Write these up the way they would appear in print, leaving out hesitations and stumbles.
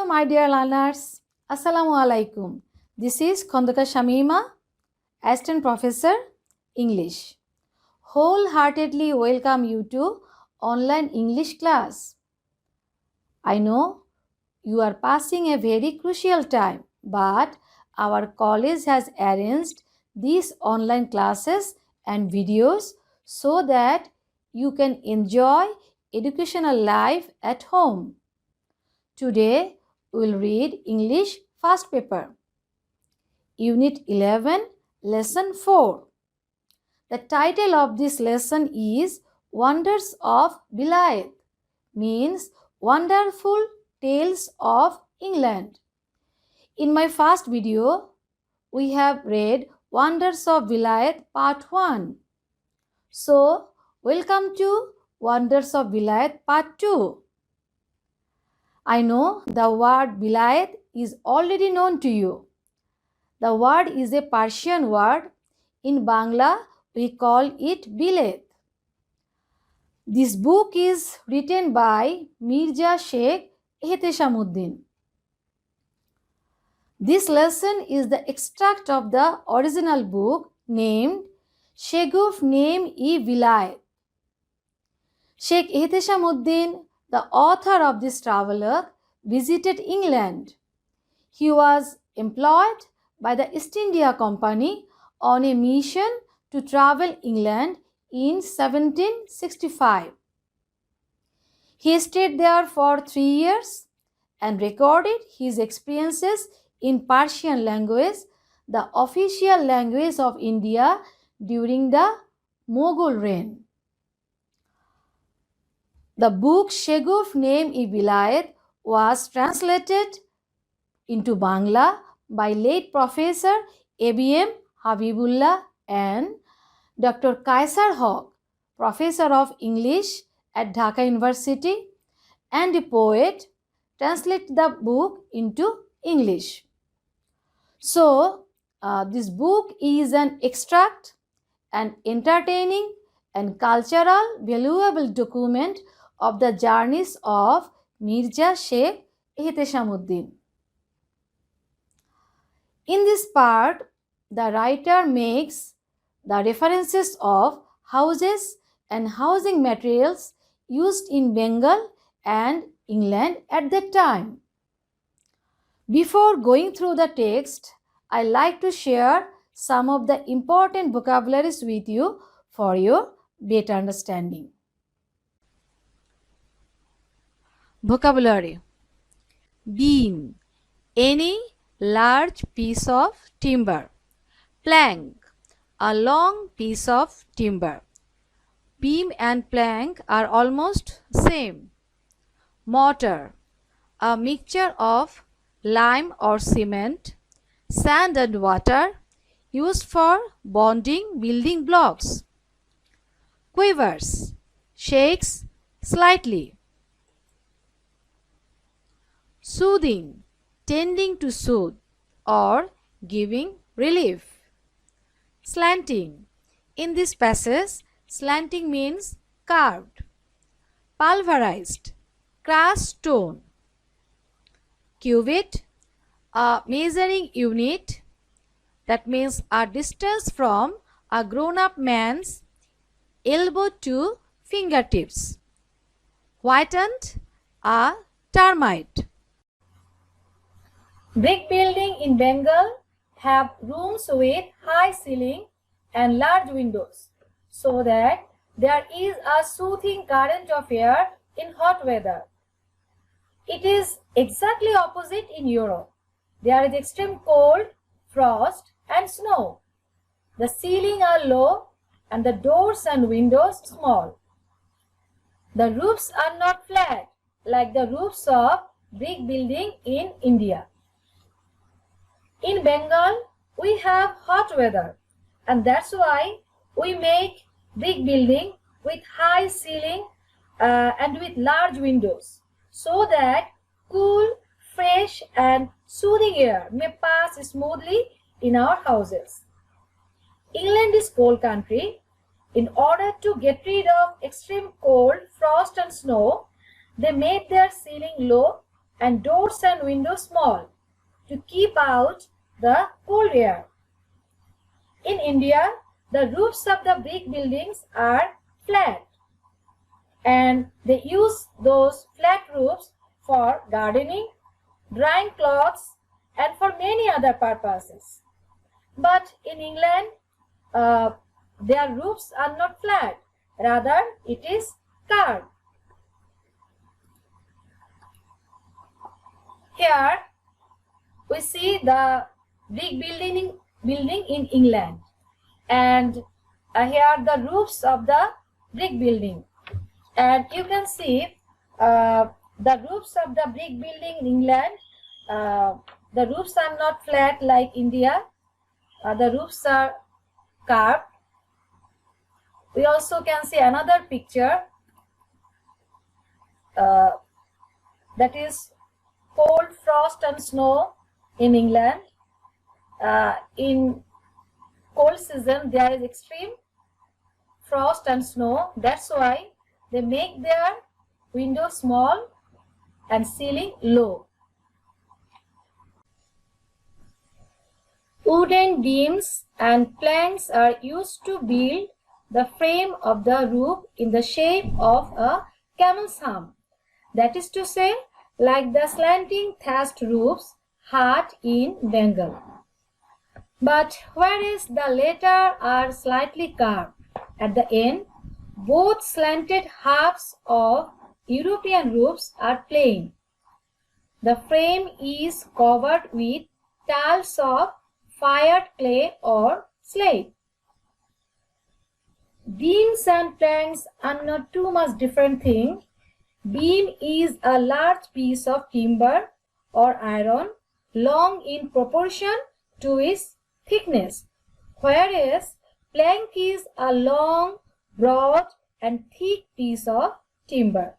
my dear learners. Assalamu alaikum. This is Khondaka Shamima, Assistant Professor, English. Wholeheartedly welcome you to online English class. I know you are passing a very crucial time, but our college has arranged these online classes and videos so that you can enjoy educational life at home. Today, we will read English first paper, Unit 11, Lesson 4. The title of this lesson is Wonders of Vilayat, means Wonderful Tales of England. In my first video, we have read Wonders of Vilayat Part 1. So, welcome to Wonders of Vilayat Part 2. I know the word Vilayat is already known to you. The word is a Persian word. In Bangla, we call it Bilet. This book is written by Mirza Sheikh Ehteshamuddin. This lesson is the extract of the original book named Sheguf Name-i Vilayat. Sheikh Ehteshamuddin, the author of this travelogue, visited England. He was employed by the East India Company on a mission to travel England in 1765. He stayed there for 3 years and recorded his experiences in Persian language, the official language of India during the Mughal reign. The book Sheguf Name-i Vilayat was translated into Bangla by late Professor A.B.M. Habibullah and Dr. Kaisar Haq, Professor of English at Dhaka University, and a poet, translated the book into English. So, this book is an extract, an entertaining and cultural valuable document of the journeys of Mirza Sheikh Ehteshamuddin. In this part, the writer makes the references of houses and housing materials used in Bengal and England at that time. Before going through the text, I like to share some of the important vocabularies with you for your better understanding. Vocabulary: beam, any large piece of timber. Plank, a long piece of timber. Beam and plank are almost same. Mortar, a mixture of lime or cement, sand and water used for bonding building blocks. Quivers, shakes slightly. Soothing, tending to soothe or giving relief. Slanting, in this passage, slanting means carved. Pulverized, crushed stone. Cubit, a measuring unit, that means a distance from a grown-up man's elbow to fingertips. Whitened, a termite. Brick building in Bengal have rooms with high ceiling and large windows so that there is a soothing current of air in hot weather. It is exactly opposite in Europe. There is extreme cold, frost and snow. The ceiling are low and the doors and windows small. The roofs are not flat like the roofs of brick building in India. In Bengal, we have hot weather, and that's why we make brick building with high ceiling and with large windows, so that cool, fresh and soothing air may pass smoothly in our houses. England is cold country. In order to get rid of extreme cold, frost and snow, they made their ceiling low and doors and windows small to keep out the cold air. In India, the roofs of the brick buildings are flat, and they use those flat roofs for gardening, drying clothes, and for many other purposes. But in England, their roofs are not flat, rather it is carved. Here we see the brick building in England, and here are the roofs of the brick building, and you can see the roofs of the brick building in England. The roofs are not flat like India. The roofs are carved. We also can see another picture that is cold, frost and snow in England. In cold season there is extreme frost and snow. That's why they make their windows small and ceiling low. Wooden beams and planks are used to build the frame of the roof in the shape of a camel's hump. That is to say, like the slanting thatched roofs hut in Bengal. But whereas the latter are slightly curved at the end, both slanted halves of European roofs are plain. The frame is covered with tiles of fired clay or slate. Beams and planks are not too much different thing. Beam is a large piece of timber or iron, long in proportion to its thickness, whereas plank is a long, broad and thick piece of timber.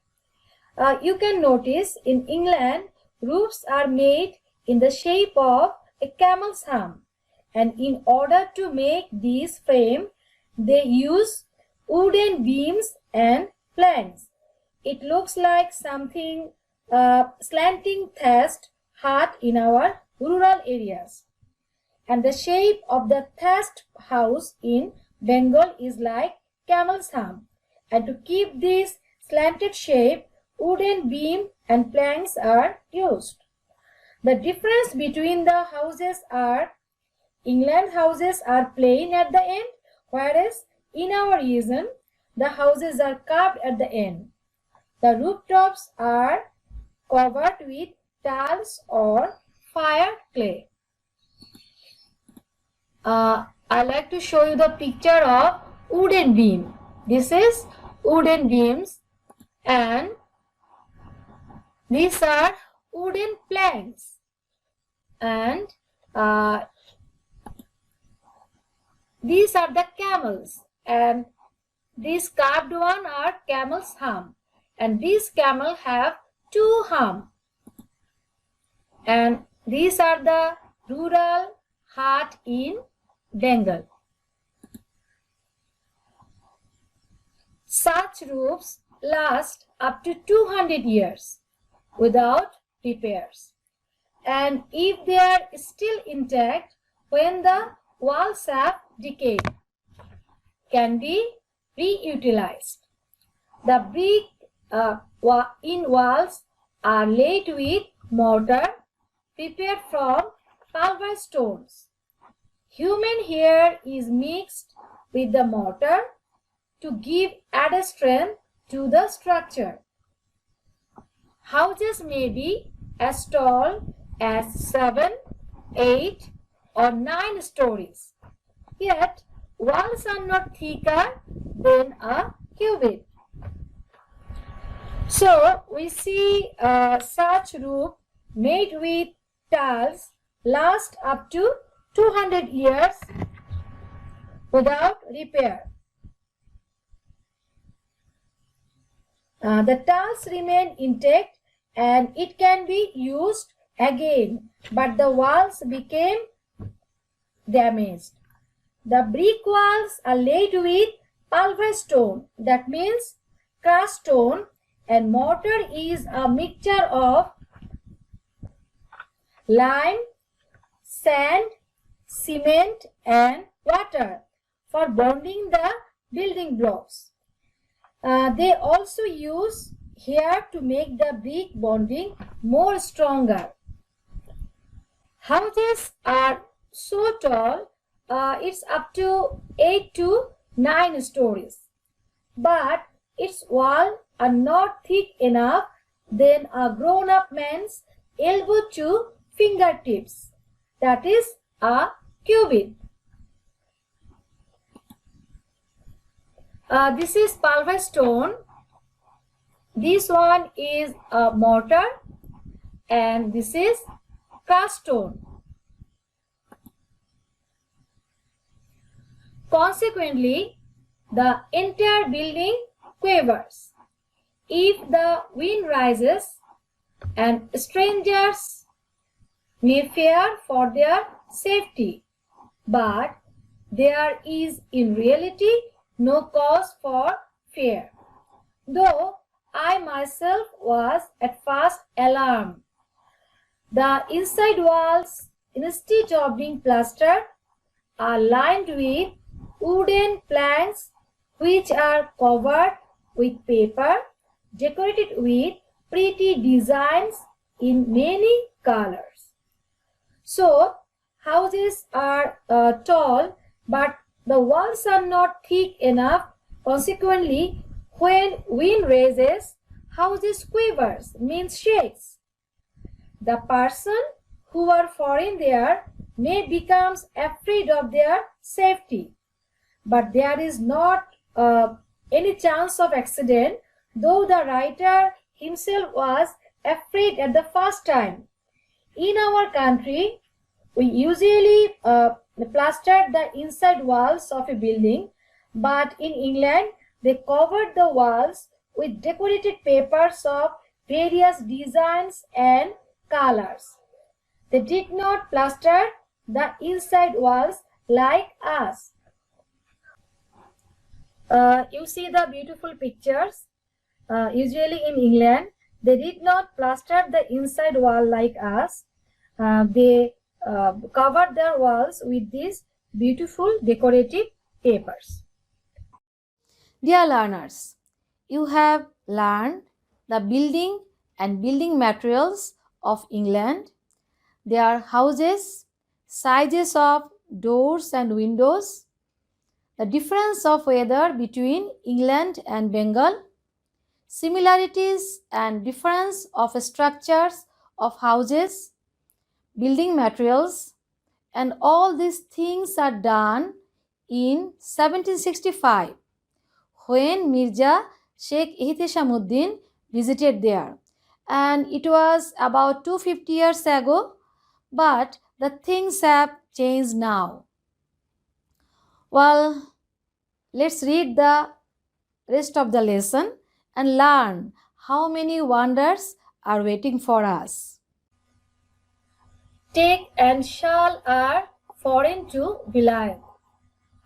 You can notice in England, roofs are made in the shape of a camel's hump, and in order to make these frame, they use wooden beams and planks. It looks like something slanting thatched hut in our rural areas. And the shape of the thatched house in Bengal is like camel's hump. And to keep this slanted shape, wooden beam and planks are used. The difference between the houses are England houses are plain at the end, whereas in our region the houses are carved at the end. The rooftops are covered with tiles or fired clay. I like to show you the picture of wooden beam. This is wooden beams and these are wooden planks, and these are the camels, and these carved one are camel's hump, and these camel have two hump, and these are the rural hut in Bengal. Such roofs last up to 200 years without repairs, and if they are still intact when the walls have decayed, can be reutilized. The brick in walls are laid with mortar prepared from pulverized stones. Human hair is mixed with the mortar to give added strength to the structure. Houses may be as tall as 7, 8 or 9 stories, yet walls are not thicker than a cubit. So we see such roof made with tiles last up to 200 years without repair. The tiles remain intact and it can be used again, but the walls became damaged. The brick walls are laid with pulverized stone, that means crushed stone, and mortar is a mixture of lime, sand, cement and water for bonding the building blocks. They also use hair to make the brick bonding more stronger. Houses are so tall, it's up to 8 to 9 stories. But its walls are not thick enough than a grown-up man's elbow to fingertips. That is a cubit. This is pulverized stone. This one is a mortar and this is crushed stone. Consequently, the entire building quivers. If the wind rises, and strangers may fear for their safety, but there is in reality no cause for fear. Though I myself was at first alarmed. The inside walls, instead of being plastered, are lined with wooden planks which are covered with paper, decorated with pretty designs in many colors. So, houses are tall, but the walls are not thick enough. Consequently, when wind raises, houses quivers, means shakes. The person who are foreign there may become afraid of their safety. But there is not any chance of accident, though the writer himself was afraid at the first time. In our country, we usually plaster the inside walls of a building, but in England, they covered the walls with decorated papers of various designs and colors. They did not plaster the inside walls like us. You see the beautiful pictures. Usually in England, they did not plaster the inside wall like us. They covered their walls with these beautiful decorative papers. Dear learners, you have learned the building and building materials of England, their houses, sizes of doors and windows, the difference of weather between England and Bengal, similarities and difference of structures of houses, building materials, and all these things are done in 1765 when Mirza Sheikh Ihtishamuddin visited there. And it was about 250 years ago, but the things have changed now. Well, let's read the rest of the lesson and learn how many wonders are waiting for us. Teak and shal are foreign to Vilayat.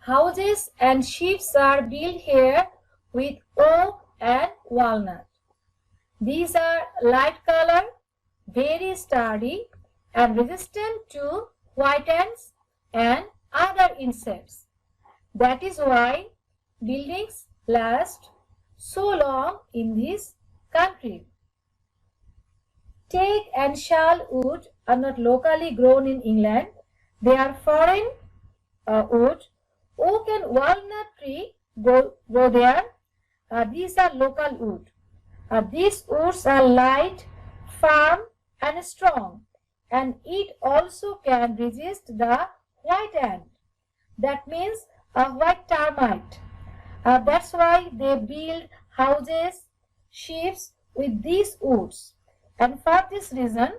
Houses and ships are built here with oak and walnut. These are light color, very sturdy and resistant to white ants and other insects. That is why buildings last so long in this country. Teak and shal wood are not locally grown in England. They are foreign wood. Oak and walnut tree go there. These are local wood. These woods are light, firm and strong, and it also can resist the white ant. That means a white termite. That's why they build houses, ships with these woods. And for this reason,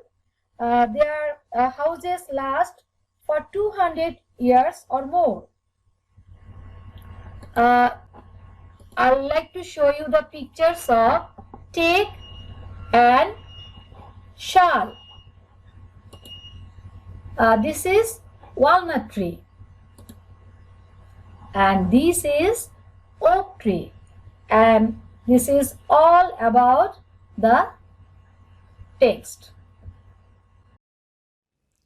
their houses last for 200 years or more. I would like to show you the pictures of teak and shal. This is walnut tree and this is oak tree, and this is all about the text.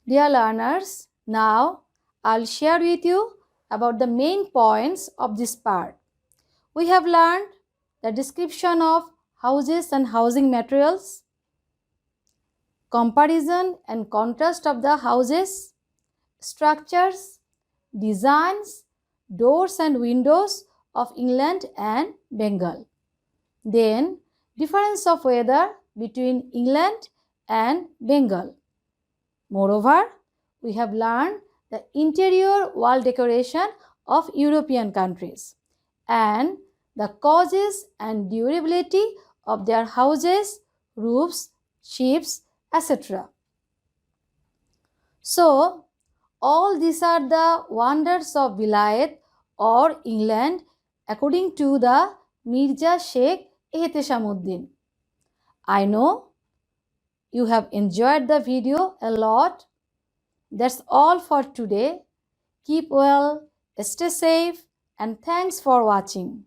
Dear learners, now I'll share with you about the main points of this part. We have learned the description of houses and housing materials, comparison and contrast of the houses, structures, designs, doors and windows of England and Bengal. Then, difference of weather between England and Bengal. Moreover, we have learned the interior wall decoration of European countries and the causes and durability of their houses, roofs, ships, etc. So, all these are the wonders of Vilayet or England according to the Mirza Sheikh Ehteshamuddin. I know you have enjoyed the video a lot. That's all for today. Keep well, stay safe, and thanks for watching.